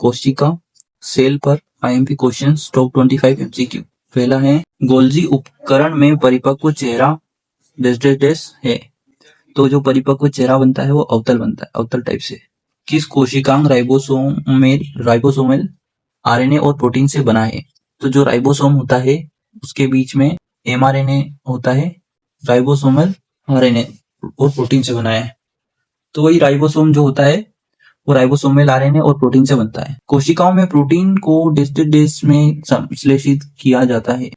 कोशिका सेल पर IMP question top 25 MCQ. पहला है गोल्जी उपकरण में परिपक्व चेहरा है। तो जो परिपक्व चेहरा बनता है वो अवतल बनता है, अवतल टाइप से। किस कोशिकांग राइबोसोमेल आरएनए और प्रोटीन से बना है? तो जो राइबोसोम होता है उसके बीच में एमआरएनए होता है, राइबोसोमल आरएनए और प्रोटीन से बना है। तो वही राइबोसोम जो होता है वो राइबोसोमल आरएनए और प्रोटीन से बनता है। कोशिकाओं में प्रोटीन को डेस में संश्लेषित किया जाता है,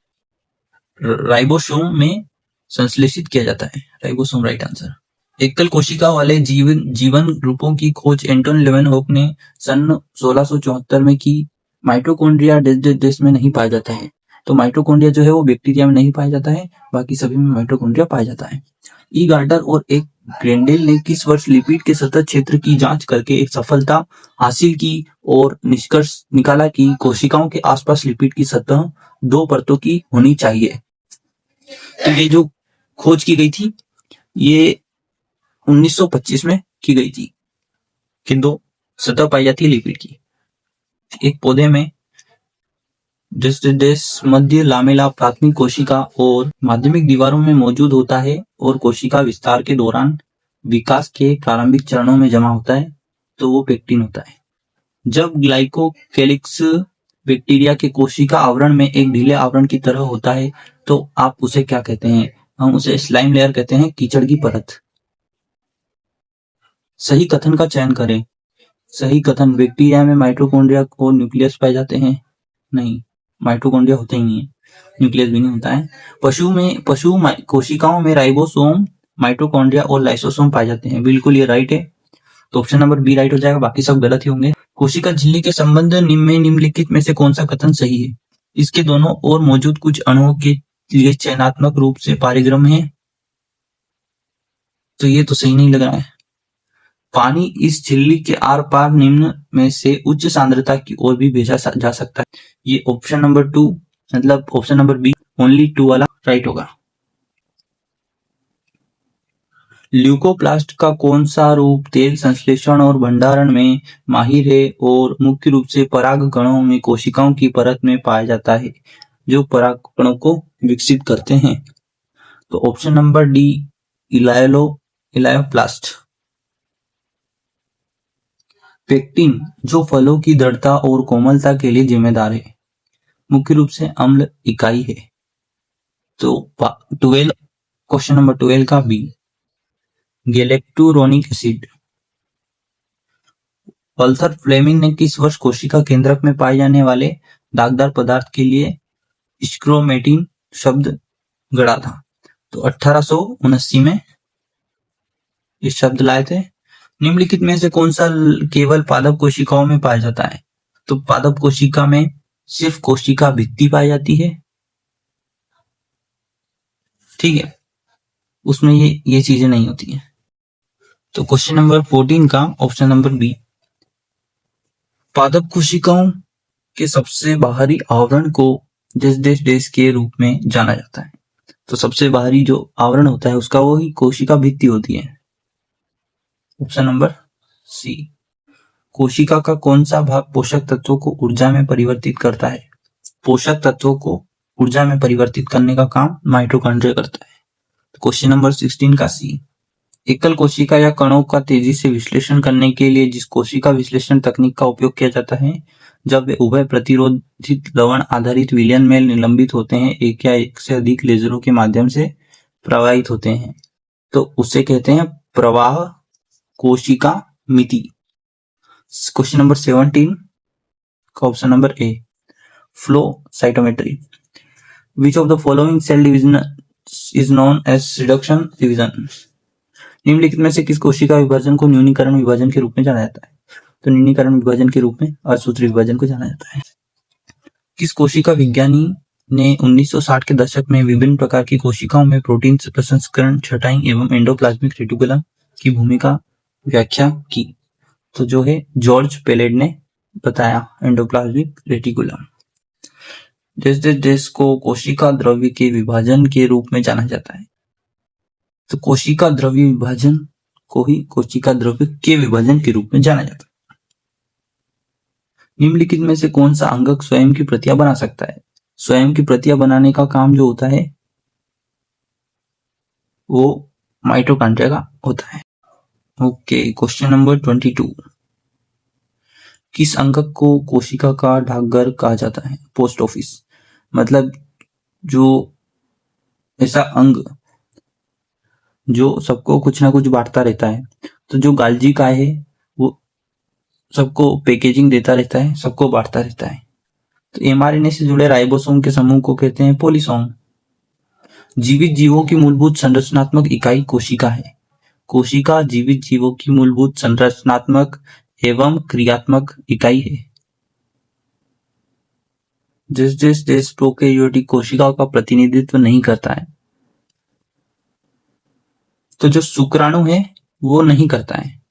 राइबोसोम में संश्लेषित किया जाता है। Ribosome right answer. एकल कोशिका वाले जीवन रूपों की खोज एंटोन लेवेनहोक ने सन 1674 में की। माइटोकॉन्ड्रिया डेस में नहीं पाया जाता है। तो माइटोकॉन्ड्रिया जो है वो बैक्टीरिया में नहीं पाया जाता है, बाकी सभी में माइटोकॉन्ड्रिया पाया जाता है। ई गार्डर और एक ग्रेंडेल ने किस वर्ष लिपिड के सतह क्षेत्र की जांच करके एक सफलता हासिल की और निष्कर्ष निकाला कि कोशिकाओं के आसपास लिपिड की सतह 2 परतों की होनी चाहिए। तो ये जो खोज की गई थी ये 1925 में की गई थी कि 2 सतह पाई जाती है लिपिड की। एक पौधे में मध्य लामेला प्राथमिक कोशिका और माध्यमिक दीवारों में मौजूद होता है और कोशिका विस्तार के दौरान विकास के प्रारंभिक चरणों में जमा होता है, तो वो पेक्टिन होता है। जब ग्लाइकोकेलिक्स बैक्टीरिया के कोशिका आवरण में एक ढीले आवरण की तरह होता है तो आप उसे क्या कहते हैं? हम उसे स्लाइम लेयर कहते हैं, कीचड़ की परत। सही कथन का चयन करें। सही कथन, बैक्टीरिया में माइटोकॉन्ड्रिया को न्यूक्लियस पाए जाते हैं? नहीं, माइटोकॉन्ड्रिया होते ही नहीं है, न्यूक्लियस भी नहीं होता है। पशु कोशिकाओं में राइबोसोम, माइटोकॉन्ड्रिया और लाइसोसोम पाए जाते हैं। बिल्कुल ये राइट है, तो ऑप्शन नंबर बी राइट हो जाएगा, बाकी सब गलत ही होंगे। कोशिका झिल्ली के संबंध में निम्नलिखित में से कौन सा कथन सही है? इसके दोनों ओर मौजूद कुछ अणुओं के लिए चयनात्मक रूप से पारिगम है, तो ये तो सही नहीं लग रहा है। पानी इस झिल्ली के आर पार निम्न में से उच्च सांद्रता की ओर भी भेजा जा सकता है। ये ऑप्शन नंबर 2 मतलब ऑप्शन नंबर बी ओनली 2 वाला राइट होगा। ल्यूकोप्लास्ट का कौन सा रूप तेल संश्लेषण और भंडारण में माहिर है और मुख्य रूप से परागकणों में कोशिकाओं की परत में पाया जाता है जो परागकणों को विकसित करते हैं? तो option number D elaioplast. Pectin जो फलों की दृढ़ता और कोमलता के लिए जिम्मेदार है, मुख्य रूप से अम्ल इकाई है। तो 12 क्वेश्चन नंबर 12 का बी गैलेक्टोरोनिक एसिड। वल्थर फ्लेमिंग ने किस वर्ष कोशिका केंद्रक में पाए जाने वाले दागदार पदार्थ के लिए स्क्रोमेटिन शब्द गढ़ा था? तो 1879 में इस शब्द लाए थे। निम्नलिखित में से कौन सा केवल पादप कोशिकाओं में पाया जाता है? तो पादप कोशिका में सिर्फ कोशिका भित्ति पाई जाती है, ठीक है, उसमें ये चीजें नहीं होती हैं। तो क्वेश्चन नंबर 14 का ऑप्शन नंबर बी पादप कोशिकाओं के सबसे बाहरी आवरण को डेस के रूप में जाना जाता है। तो सबसे बाहरी जो आवरण होता है उसका वही कोशिका भित्ति होती है। Option number C. कोशिका का कौन सा भाग पोषक तत्वों को ऊर्जा में परिवर्तित करता है? पोषक तत्वों को ऊर्जा में परिवर्तित करने का काम माइटोकॉन्ड्रिया करता है। क्वेश्चन नंबर 16 का सी। एकल कोशिका या कणों का तेजी से विश्लेषण करने के लिए जिस कोशिका विश्लेषण तकनीक का उपयोग किया जाता है जब वे उभय प्रतिरोधित लवण आधारित विलयन में निलंबित होते हैं, एक या एक से अधिक लेजरों के माध्यम से प्रवाहित होते हैं, तो उसे कहते हैं प्रवाह कोशिका मिति। क्वेश्चन नंबर 17 का option number A flow cytometry. Which of the following cell division is known as reduction division? निम्नलिखित में से किस कोशिका विभाजन को न्यूनीकरण विभाजन के रूप में जाना जाता है? तो न्यूनीकरण विभाजन के रूप में असूत्री विभाजन को जाना जाता है। किस कोशिका विज्ञानी ने 1960 के दशक में विभिन्न प्रकार की कोशिकाओं में प्रोटीन प्रसंस्करण, छटाई एवं एंडोप्लाज्मिक रेटिकुलम की भूमिका व्याख्या की? तो जो है जॉर्ज पेलेड ने बताया एंडोप्लाज्मिक रेटिकुलम। को कोशिका द्रव्य के विभाजन के रूप में जाना जाता है। तो कोशिका द्रव्य विभाजन को ही कोशिका द्रव्य के विभाजन के रूप में जाना जाता है। निम्नलिखित में से कौन सा अंगक स्वयं की प्रतियां बना सकता है? स्वयं की प्रतियां बनाने का काम जो होता है वो माइटोकॉन्ड्रिया का होता है। Okay, question number 22। किस अंगक को कोशिका का डाकघर कहा जाता है? Post office. मतलब जो ऐसा अंग जो सबको कुछ ना कुछ बांटता रहता है, तो जो गाल्जी का है वो सबको पैकेजिंग देता रहता है, सबको बांटता रहता है। तो एमआरएनए से जुड़े राइबोसोम के समूह को कहते हैं पॉलीसोम। जीवित जीवों की मूलभूत संरचनात्मक इकाई कोशिका है। कोशिका जीवित जीवों की मूलभूत संरचनात्मक एवं क्रियात्मक इकाई है। जिस प्रोकैरियोटिक कोशिका का प्रतिनिधित्व नहीं करता है, तो जो शुक्राणु है वो नहीं करता है।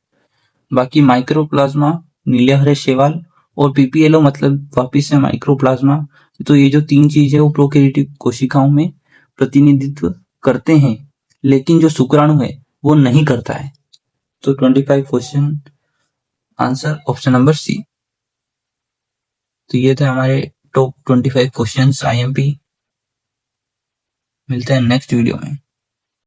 बाकी माइक्रोप्लाज्मा, नीले हरे शैवाल और पीपीएलओ मतलब वापिस से माइक्रोप्लाज्मा, तो ये जो 3 चीज है वो प्रोकैरियोटिक कोशिकाओं में प्रतिनिधित्व करते हैं, लेकिन जो शुक्राणु है वो नहीं करता है। तो 25 question answer option number C. तो ये थे हमारे टॉप 25 क्वेश्चंस आईएमपी। मिलते हैं नेक्स्ट वीडियो में।